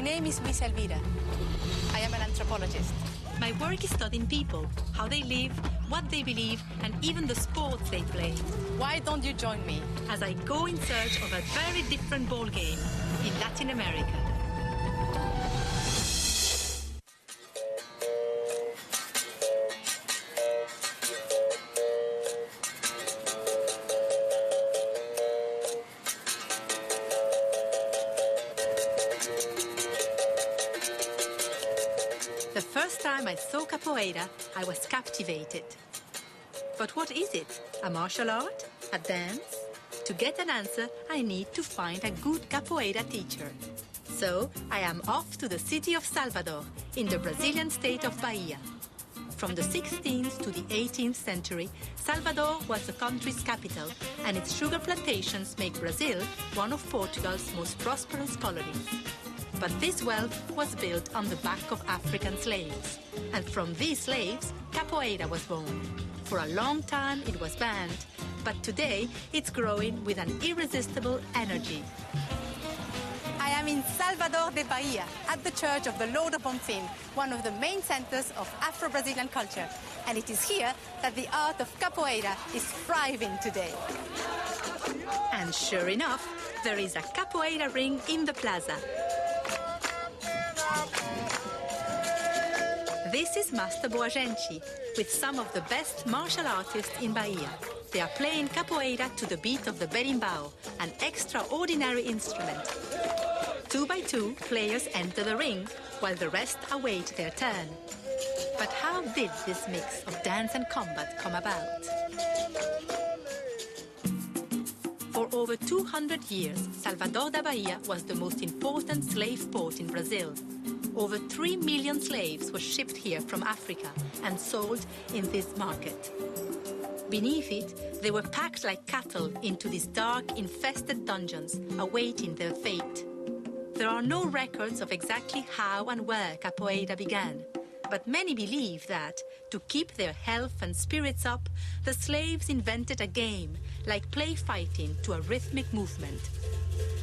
name is Luisa Elvira. I am an anthropologist. My work is studying people, how they live, what they believe, and even the sports they play. Why don't you join me as I go in search of a very different ball game in Latin America? The first time I saw capoeira, I was captivated. But what is it? A martial art? A dance? To get an answer, I need to find a good capoeira teacher. So I am off to the city of Salvador, in the Brazilian state of Bahia. From the 16th to the 18th century, Salvador was the country's capital, and its sugar plantations make Brazil one of Portugal's most prosperous colonies. But this wealth was built on the back of African slaves. And from these slaves, capoeira was born. For a long time it was banned, but today it's growing with an irresistible energy. I am in Salvador de Bahia, at the Church of the Lord of Bonfim, one of the main centers of Afro-Brazilian culture. And it is here that the art of capoeira is thriving today. And sure enough, there is a capoeira ring in the plaza. This is Master Boagenti, with some of the best martial artists in Bahia. They are playing capoeira to the beat of the berimbau, an extraordinary instrument. 2 by 2, players enter the ring, while the rest await their turn. But how did this mix of dance and combat come about? For over 200 years, Salvador da Bahia was the most important slave port in Brazil. Over 3 million slaves were shipped here from Africa and sold in this market. Beneath it, they were packed like cattle into these dark, infested dungeons, awaiting their fate. There are no records of exactly how and where capoeira began, but many believe that, to keep their health and spirits up, the slaves invented a game, like play fighting to a rhythmic movement.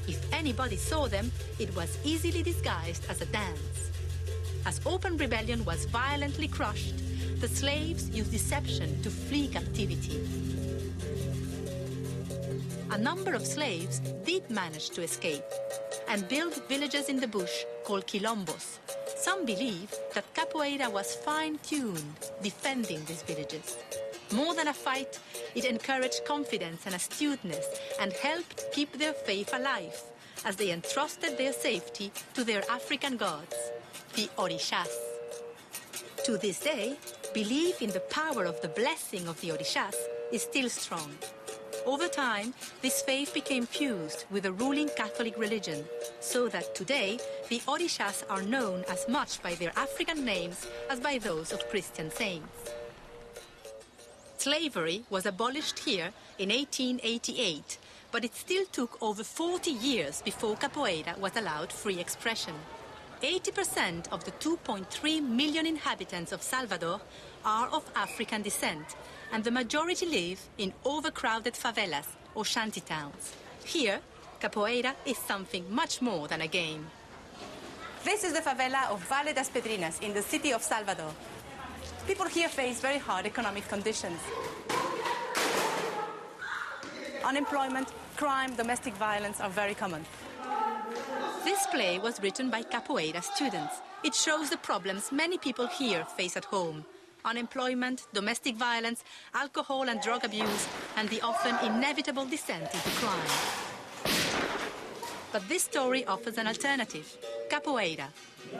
If anybody saw them, it was easily disguised as a dance. As open rebellion was violently crushed, the slaves used deception to flee captivity. A number of slaves did manage to escape and build villages in the bush called quilombos. Some believe that capoeira was fine-tuned, defending these villages. More than a fight, it encouraged confidence and astuteness and helped keep their faith alive as they entrusted their safety to their African gods, the orishas. To this day, belief in the power of the blessing of the orishas is still strong. Over time, this faith became fused with the ruling Catholic religion, so that today the orishas are known as much by their African names as by those of Christian saints. Slavery was abolished here in 1888, but it still took over 40 years before capoeira was allowed free expression. 80% of the 2.3 million inhabitants of Salvador are of African descent, and the majority live in overcrowded favelas or shantytowns. Here, capoeira is something much more than a game. This is the favela of Valle das Pedrinas in the city of Salvador. People here face very hard economic conditions. Unemployment, crime, domestic violence are very common. This play was written by capoeira students. It shows the problems many people here face at home. Unemployment, domestic violence, alcohol and drug abuse, and the often inevitable descent into crime. But this story offers an alternative. Capoeira.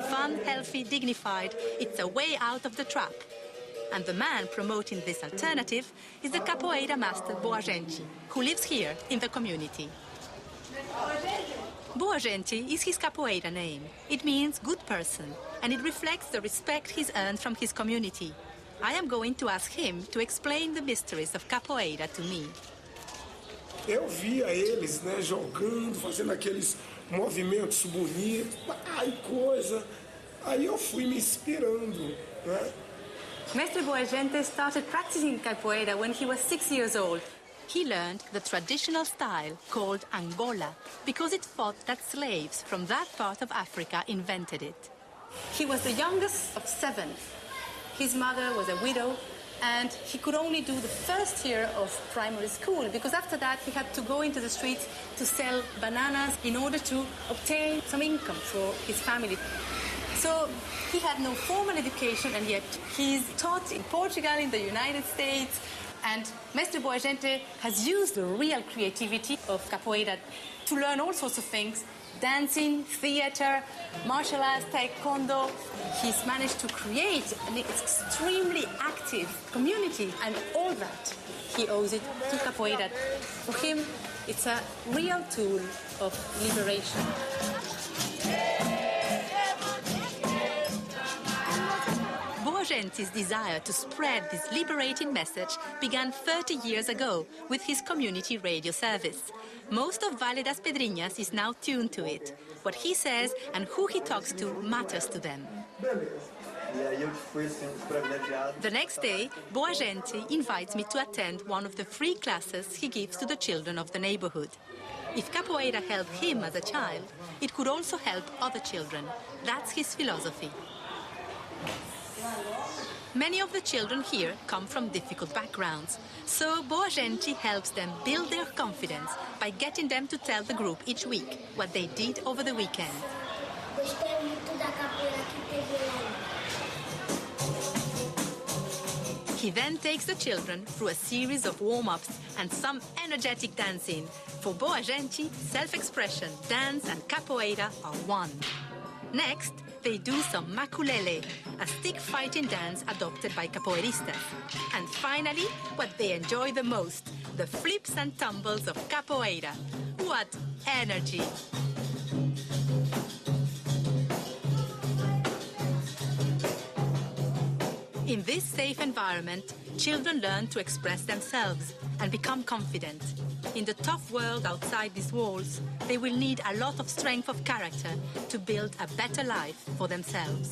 Fun, healthy, dignified, it's a way out of the trap. And the man promoting this alternative is the capoeira master Boagenti, who lives here in the community. Boagenti is his capoeira name. It means good person, and it reflects the respect he's earned from his community. I am going to ask him to explain the mysteries of capoeira to me. Eu via eles, né, jogando, fazendo aqueles movimentos bonitos, ai coisa. Aí eu fui me inspirando, né? Mestre Boagenti started practicing capoeira when he was 6 years old. He learned the traditional style called Angola because it thought that slaves from that part of Africa invented it. He was the youngest of 7. His mother was a widow, and he could only do the first year of primary school because after that he had to go into the streets to sell bananas in order to obtain some income for his family. So he had no formal education, and yet he's taught in Portugal, in the United States, and Mestre Boa Gente has used the real creativity of capoeira to learn all sorts of things: dancing, theater, martial arts, taekwondo. He's managed to create an extremely active community, and all that he owes it to capoeira. For him, it's a real tool of liberation. Boa Gente's desire to spread this liberating message began 30 years ago with his community radio service. Most of Valle das Pedrinhas is now tuned to it. What he says and who he talks to matters to them. The next day, Boa Gente invites me to attend one of the free classes he gives to the children of the neighborhood. If capoeira helped him as a child, it could also help other children. That's his philosophy. Many of the children here come from difficult backgrounds, so Boa Gente helps them build their confidence by getting them to tell the group each week what they did over the weekend. He then takes the children through a series of warm-ups and some energetic dancing. For Boa Gente, self-expression, dance and capoeira are one. Next, they do some maculele, a stick-fighting dance adopted by capoeiristas. And finally, what they enjoy the most, the flips and tumbles of capoeira. What energy! In this safe environment, children learn to express themselves and become confident. In the tough world outside these walls, they will need a lot of strength of character to build a better life for themselves.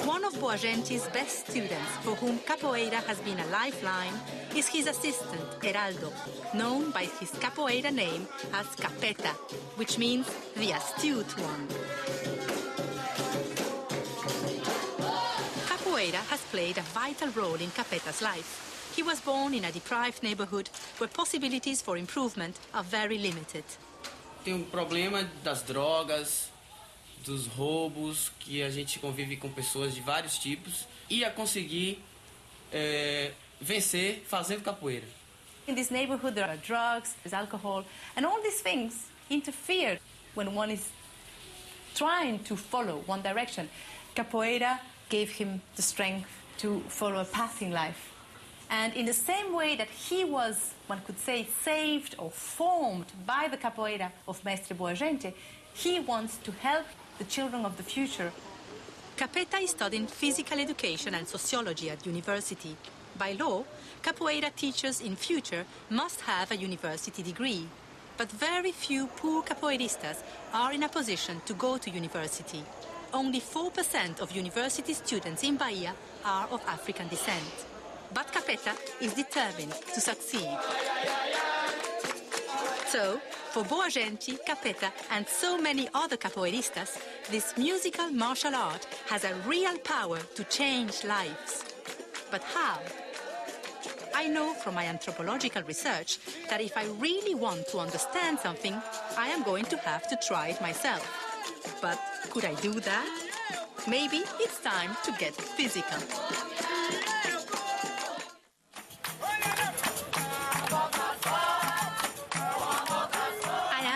One of Boa Gente's best students, for whom capoeira has been a lifeline, is his assistant, Heraldo, known by his capoeira name as Capeta, which means the astute one. Capoeira has played a vital role in Capeta's life. He was born in a deprived neighborhood where possibilities for improvement are very limited. Tem problema das drogas, dos roubos, que a gente convive com pessoas de vários tipos, e a conseguir vencer fazendo capoeira. In this neighborhood there are drugs, there's alcohol, and all these things interfere when one is trying to follow one direction. Capoeira gave him the strength to follow a path in life. And in the same way that he was, one could say, saved or formed by the capoeira of Mestre Boa Gente, he wants to help the children of the future. Capeta is studying physical education and sociology at university. By law, capoeira teachers in future must have a university degree. But very few poor capoeiristas are in a position to go to university. Only 4% of university students in Bahia are of African descent. But Capeta is determined to succeed. So, for Boa Gente, Capeta, and so many other capoeiristas, this musical martial art has a real power to change lives. But how? I know from my anthropological research that if I really want to understand something, I am going to have to try it myself. But could I do that? Maybe it's time to get physical.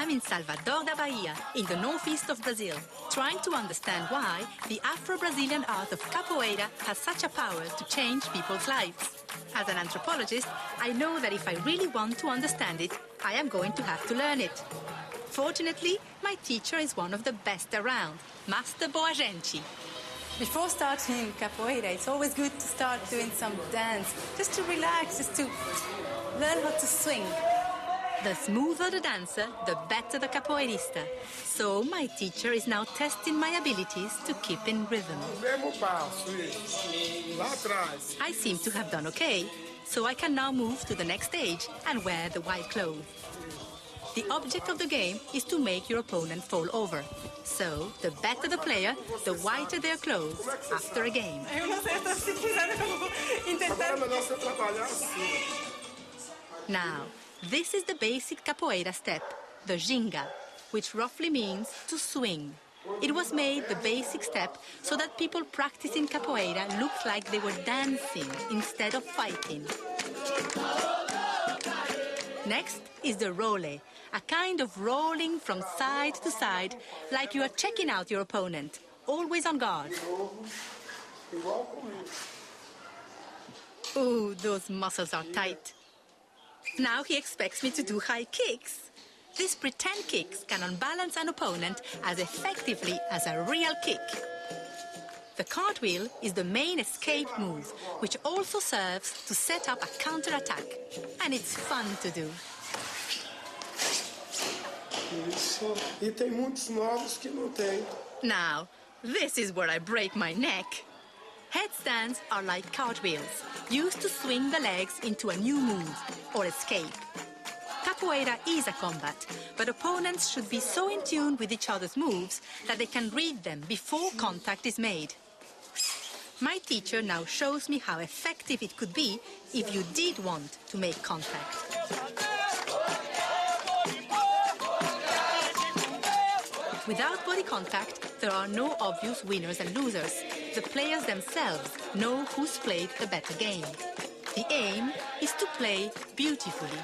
In Salvador da Bahia, in the northeast of Brazil, trying to understand why the Afro-Brazilian art of capoeira has such a power to change people's lives. As an anthropologist, I know that if I really want to understand it, I am going to have to learn it. Fortunately, my teacher is one of the best around, Master Boa Gente. Before starting capoeira, it's always good to start doing some dance, just to relax, just to learn how to swing. The smoother the dancer, the better the capoeirista. So my teacher is now testing my abilities to keep in rhythm. I seem to have done okay. so I can now move to the next stage and wear the white clothes. The object of the game is to make your opponent fall over. So, the better the player, the whiter their clothes after a game. Now, this is the basic capoeira step, the ginga, which roughly means to swing. It was made the basic step so that people practicing capoeira looked like they were dancing instead of fighting. Next is the role, a kind of rolling from side to side, like you are checking out your opponent, always on guard. Ooh, those muscles are tight. Now he expects me to do high kicks. These pretend kicks can unbalance an opponent as effectively as a real kick. The cartwheel is the main escape move, which also serves to set up a counter-attack. And it's fun to do. E tem muitos novos que não tem. Now, this is where I break my neck. Headstands are like cartwheels, used to swing the legs into a new move or escape. Capoeira is a combat, but opponents should be so in tune with each other's moves that they can read them before contact is made. My teacher now shows me how effective it could be if you did want to make contact. Without body contact, there are no obvious winners and losers. The players themselves know who's played the better game. The aim is to play beautifully.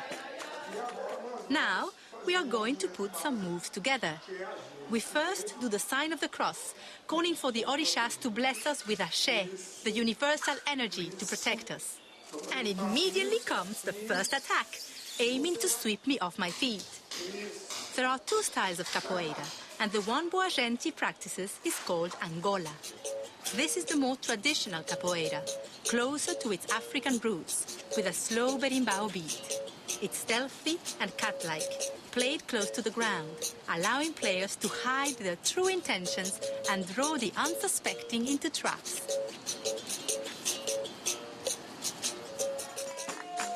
Now, we are going to put some moves together. We first do the sign of the cross, calling for the orishas to bless us with Ashe, the universal energy to protect us. And immediately comes the first attack, aiming to sweep me off my feet. There are two styles of capoeira, and the one Boagenti practices is called Angola. This is the more traditional capoeira, closer to its African roots, with a slow berimbau beat. It's stealthy and cat-like, played close to the ground, allowing players to hide their true intentions and draw the unsuspecting into traps.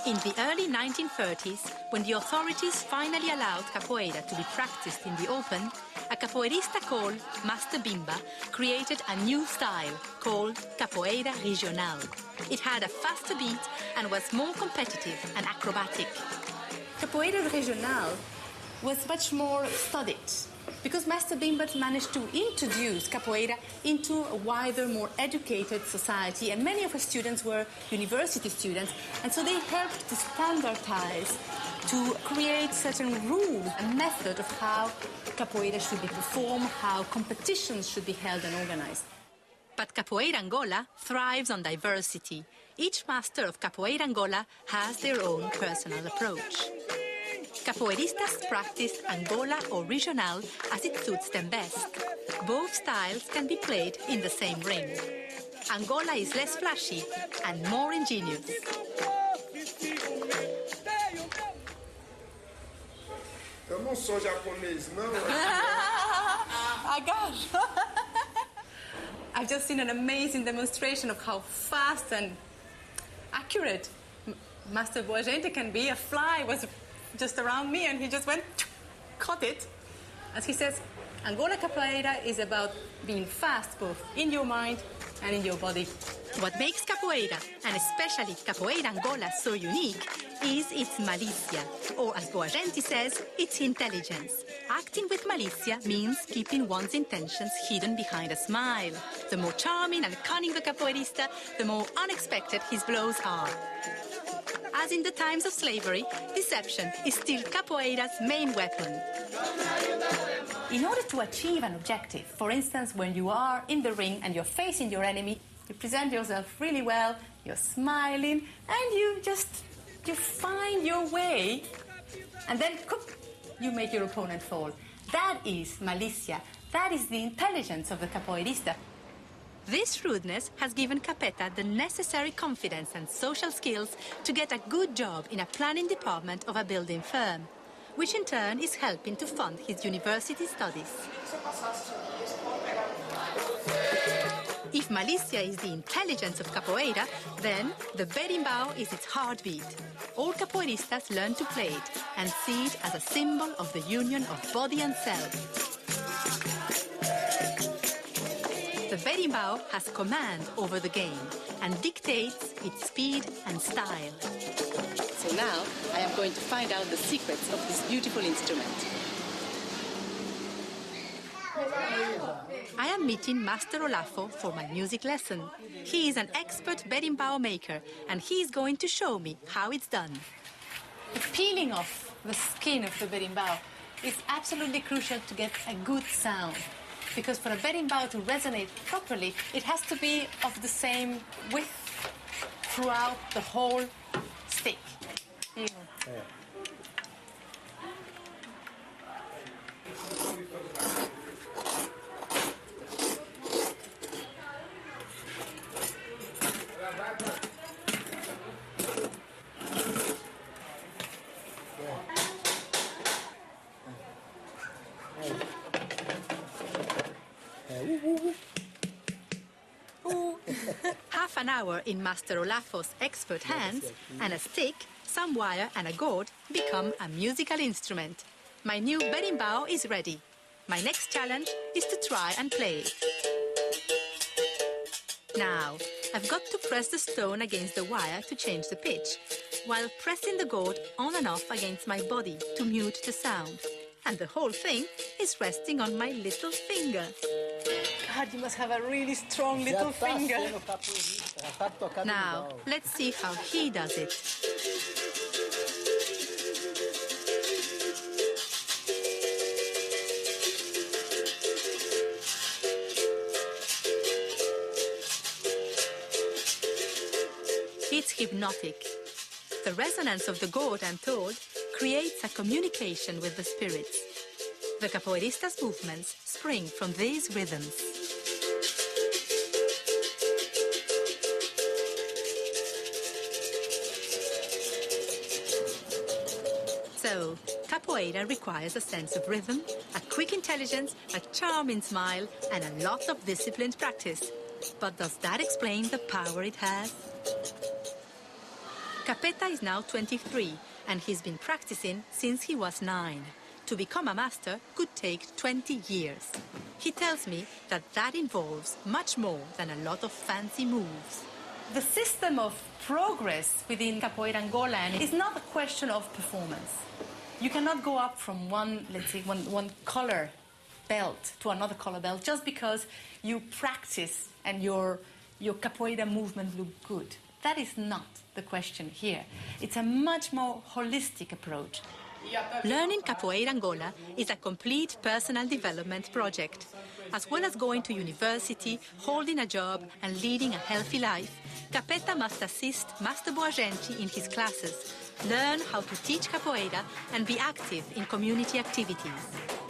In the early 1930s, when the authorities finally allowed capoeira to be practiced in the open, a capoeirista called Master Bimba created a new style called capoeira regional. It had a faster beat and was more competitive and acrobatic. Capoeira regional was much more studied because Master Bimba managed to introduce capoeira into a wider, more educated society, and many of her students were university students, and so they helped to standardize, to create certain rules and method of how capoeira should be performed, how competitions should be held and organized. But Capoeira Angola thrives on diversity. Each master of Capoeira Angola has their own personal approach. Capoeiristas practice Angola or regional as it suits them best. Both styles can be played in the same ring. Angola is less flashy and more ingenious. Eu não sou japonês, não. I gosh. I've just seen an amazing demonstration of how fast and accurate Master Boagenti can be. A fly was just around me and he just went, caught it. As he says, Angola Capoeira is about being fast both in your mind and in your body. What makes capoeira, and especially Capoeira Angola, so unique is its malicia, or as Boagenti says, its intelligence. Acting with malicia means keeping one's intentions hidden behind a smile. The more charming and cunning the capoeirista, the more unexpected his blows are. As in the times of slavery, deception is still capoeira's main weapon. In order to achieve an objective, for instance, when you are in the ring and you're facing your enemy, you present yourself really well, you're smiling, and you find your way, and then you make your opponent fall. That is malicia. That is the intelligence of the capoeirista. This rudeness has given Capeta the necessary confidence and social skills to get a good job in a planning department of a building firm, which in turn is helping to fund his university studies. If malicia is the intelligence of capoeira, then the berimbau is its heartbeat. All capoeiristas learn to play it and see it as a symbol of the union of body and self. The berimbau has command over the game and dictates its speed and style. So now I am going to find out the secrets of this beautiful instrument. I am meeting Master Olafo for my music lesson. He is an expert berimbau maker and he is going to show me how it's done. The peeling off the skin of the berimbau is absolutely crucial to get a good sound. Because for a berimbau to resonate properly, it has to be of the same width throughout the whole stick. Yeah. Half an hour in Master Olafo's expert hands, and a stick, some wire and a gourd become a musical instrument. My new berimbau is ready. My next challenge is to try and play it. Now, I've got to press the stone against the wire to change the pitch, while pressing the gourd on and off against my body to mute the sound. And the whole thing is resting on my little finger. God, you must have a really strong little finger. Now, let's see how he does it. It's hypnotic. The resonance of the gourd, I'm told, creates a communication with the spirits. The capoeirista's movements spring from these rhythms. So, capoeira requires a sense of rhythm, a quick intelligence, a charming smile, and a lot of disciplined practice. But does that explain the power it has? Capeta is now 23, and he's been practicing since he was 9. To become a master could take 20 years. He tells me that involves much more than a lot of fancy moves. The system of progress within Capoeira Angola is not a question of performance. You cannot go up from one color belt to another color belt just because you practice and your capoeira movement look good. That is not the question here. It's a much more holistic approach. Learning Capoeira Angola is a complete personal development project. As well as going to university, holding a job and leading a healthy life, Capeta must assist Master Boagenti in his classes, learn how to teach capoeira and be active in community activities.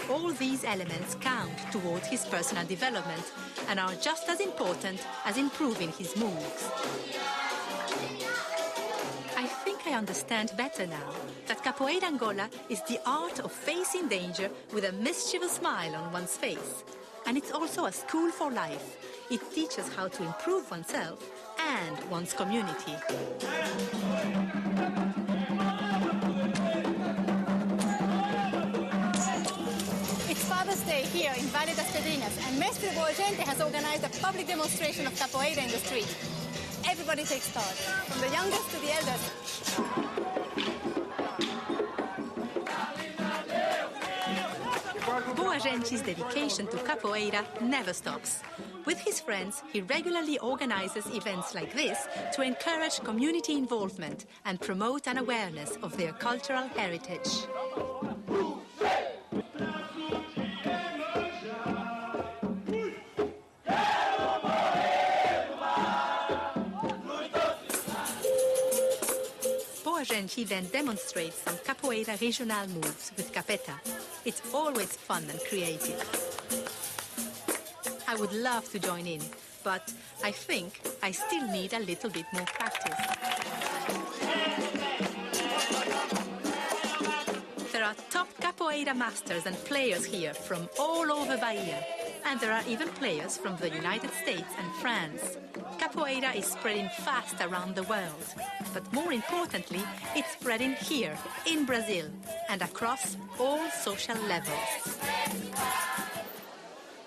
All these elements count towards his personal development and are just as important as improving his moves. I think I understand better now that Capoeira Angola is the art of facing danger with a mischievous smile on one's face. And it's also a school for life. It teaches how to improve oneself and one's community. It's Father's Day here in Valle das Pedrinhas, and Mestre Boagenti has organized a public demonstration of capoeira in the street. Everybody takes part, from the youngest to the eldest. Boagenti's dedication to capoeira never stops. With his friends, he regularly organizes events like this to encourage community involvement and promote an awareness of their cultural heritage. Boagenti then demonstrates some capoeira regional moves with Capeta. It's always fun and creative. I would love to join in, but I think I still need a little bit more practice. There are top capoeira masters and players here from all over Bahia. And there are even players from the United States and France. Capoeira is spreading fast around the world. But more importantly, it's spreading here, in Brazil, and across all social levels.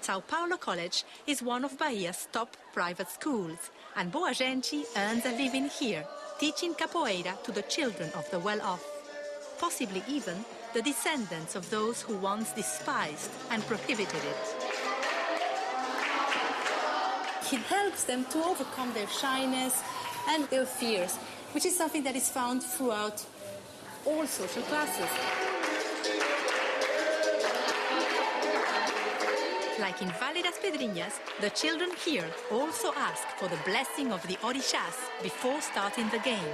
Sao Paulo College is one of Bahia's top private schools, and Boa Gente earns a living here, teaching capoeira to the children of the well-off, possibly even the descendants of those who once despised and prohibited it. It helps them to overcome their shyness and their fears, which is something that is found throughout all social classes. Like in Valle das Pedrinhas, the children here also ask for the blessing of the orishas before starting the game.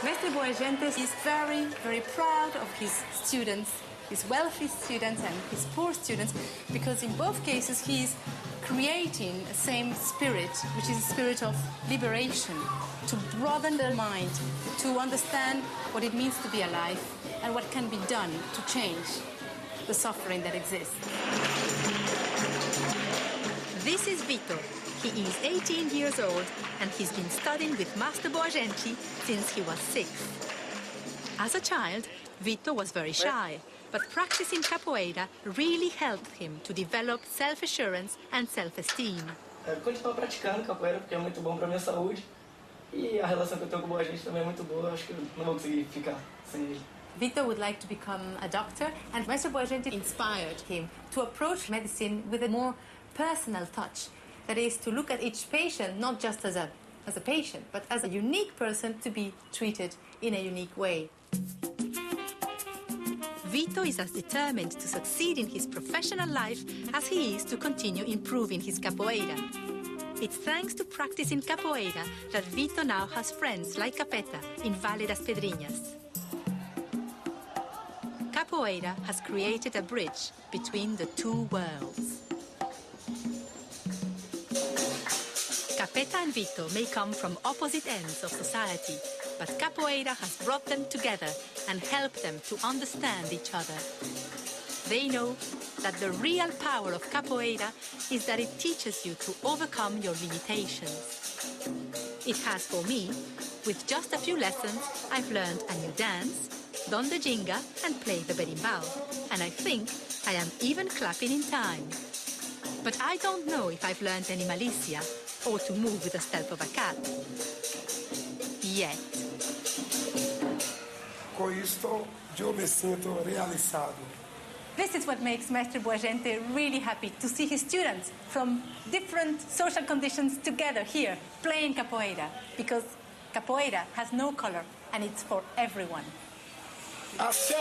Mestre Boa Gente is very, very proud of his students, his wealthy students and his poor students, because in both cases he is creating the same spirit, which is a spirit of liberation, to broaden their mind, to understand what it means to be alive and what can be done to change the suffering that exists. This is Vito. He is 18 years old and he's been studying with Master Boa Gente since he was 6. As a child, Vito was very shy, but practicing capoeira really helped him to develop self-assurance and self-esteem. Eu continuo praticando capoeira porque é muito bom para minha saúde e a relação que eu tenho com o Boa Gente também é muito boa. Acho que eu não vou conseguir ficar sem ele. Vito would like to become a doctor, and Mestre Boa Gente inspired him to approach medicine with a more personal touch. That is, to look at each patient not just as a patient, but as a unique person to be treated in a unique way. Vito is as determined to succeed in his professional life as he is to continue improving his capoeira. It's thanks to practicing capoeira that Vito now has friends like Capeta in Valle das Pedrinhas. Capoeira has created a bridge between the two worlds. Capeta and Vito may come from opposite ends of society, but capoeira has brought them together and helped them to understand each other. They know that the real power of capoeira is that it teaches you to overcome your limitations. It has for me. With just a few lessons, I've learned a new dance, done the jinga and played the berimbau, and I think I am even clapping in time. But I don't know if I've learned any malicia or to move with the stealth of a cat. Yet. Com isto, eu me sinto realizado. This is what makes Mestre Boa Gente really happy, to see his students from different social conditions together here, playing capoeira, because capoeira has no color and it's for everyone. Axé!